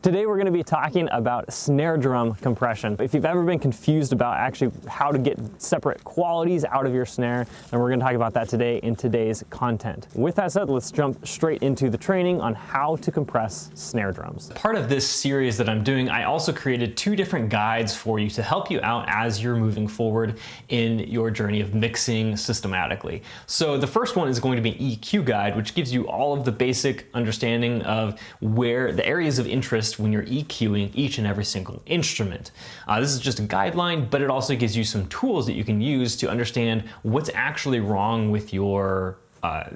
Today we're going to be talking about snare drum compression. If you've ever been confused about actually how to get separate qualities out of your snare, then we're going to talk about that today in today's content. With that said, let's jump straight into the training on how to compress snare drums. Part of this series that I'm doing, I also created two different guides for you to help you out as you're moving forward in your journey of mixing systematically. So the first one is going to be an EQ guide, which gives you all of the basic understanding of where the areas of interest when you're EQing each and every single instrument. This is just a guideline, but it also gives you some tools that you can use to understand what's actually wrong with your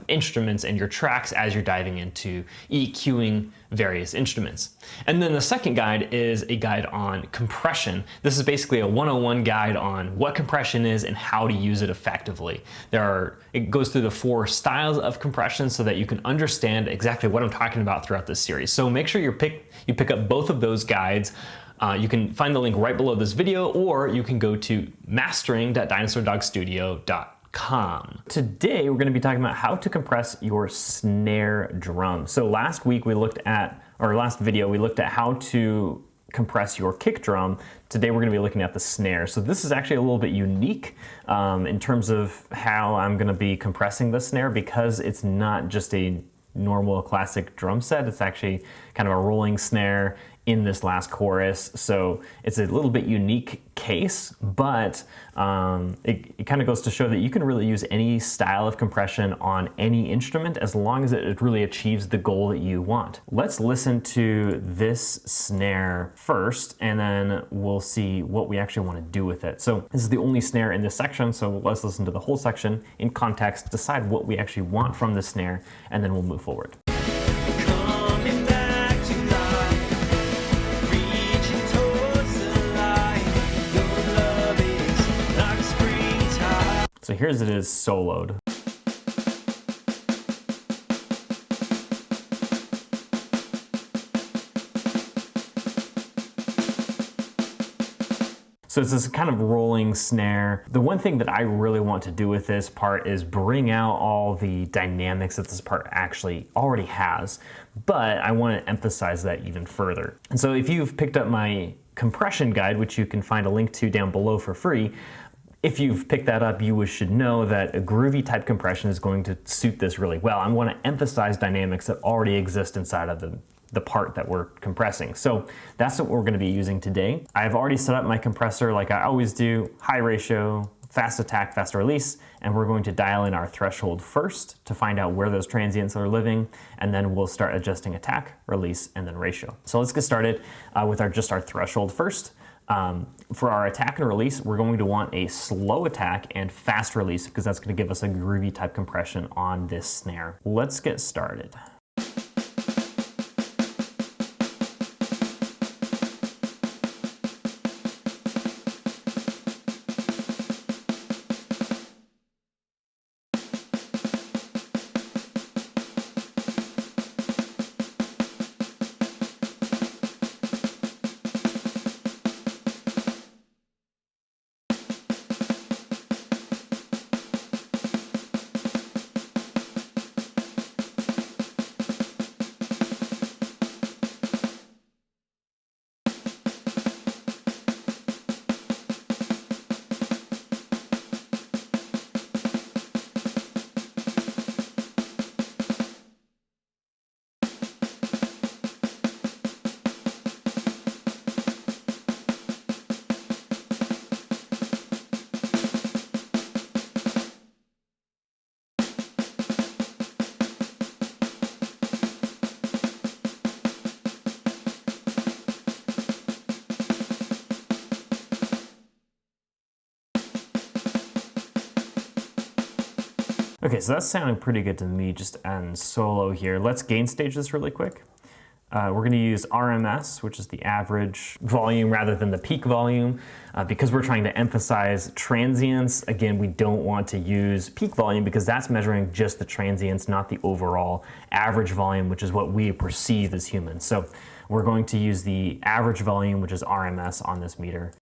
instruments and your tracks as you're diving into EQing various instruments. And then the second guide is a guide on compression. This is basically a 101 guide on what compression is and how to use it effectively. It goes through the 4 styles of compression so that you can understand exactly what I'm talking about throughout this series. So make sure you pick up both of those guides. You can find the link right below this video, or you can go to mastering.dinosaurdogstudio.com. Today we're going to be talking about how to compress your snare drum. So last video we looked at how to compress your kick drum. Today we're going to be looking at the snare. So this is actually a little bit unique in terms of how I'm going to be compressing the snare, because it's not just a normal classic drum set. It's actually kind of a rolling snare in this last chorus. So it's a little bit unique case, but it kind of goes to show that you can really use any style of compression on any instrument as long as it really achieves the goal that you want. Let's listen to this snare first, and then we'll see what we actually want to do with it. So this is the only snare in this section, so let's listen to the whole section in context, decide what we actually want from the snare, and then we'll move forward. So here's it is soloed. So it's this kind of rolling snare. The one thing that I really want to do with this part is bring out all the dynamics that this part actually already has, but I want to emphasize that even further. And so if you've picked up my compression guide, which you can find a link to down below for free, if you've picked that up, you should know that a groovy type compression is going to suit this really well. I want to emphasize dynamics that already exist inside of the part that we're compressing. So that's what we're going to be using today. I've already set up my compressor like I always do, high ratio, fast attack, fast release, and we're going to dial in our threshold first to find out where those transients are living, and then we'll start adjusting attack, release, and then ratio. So let's get started with our threshold first. For our attack and release, we're going to want a slow attack and fast release, because that's going to give us a groovy type compression on this snare. Let's get started. Okay, so that's sounding pretty good to me just on solo here. Let's gain stage this really quick. We're going to use RMS, which is the average volume rather than the peak volume, because we're trying to emphasize transients. Again, we don't want to use peak volume because that's measuring just the transients, not the overall average volume, which is what we perceive as humans. So we're going to use the average volume, which is RMS on this meter.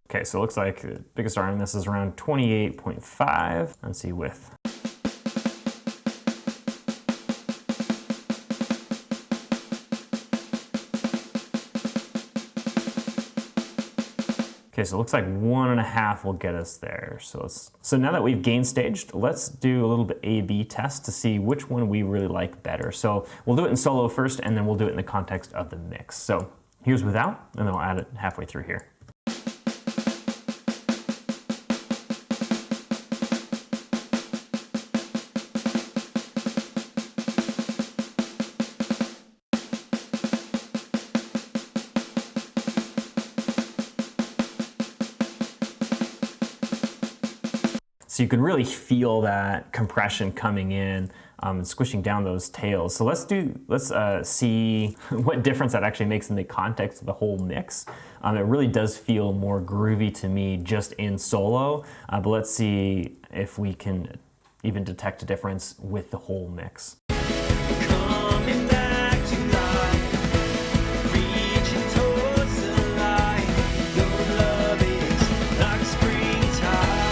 Okay, so it looks like the biggest R on this is around 28.5. Let's see width. Okay, so it looks like 1.5 will get us there. So now that we've gain staged, let's do a little bit A/B test to see which one we really like better. So we'll do it in solo first, and then we'll do it in the context of the mix. So here's without, and then I'll add it halfway through here. So you can really feel that compression coming in and squishing down those tails. So let's see what difference that actually makes in the context of the whole mix. It really does feel more groovy to me just in solo, but let's see if we can even detect a difference with the whole mix. Coming back to life, reaching towards the light, your love is like springtime.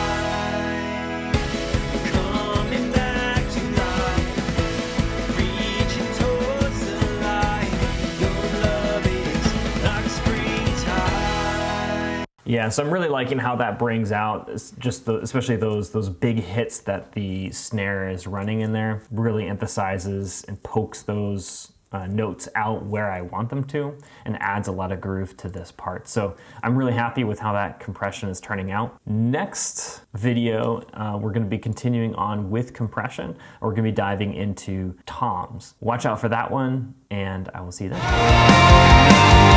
Yeah, so I'm really liking how that brings out just especially those big hits that the snare is running in there. Really emphasizes and pokes those notes out where I want them to, and adds a lot of groove to this part. So I'm really happy with how that compression is turning out. Next video, we're going to be continuing on with compression. We're going to be diving into toms. Watch out for that one, and I will see you then.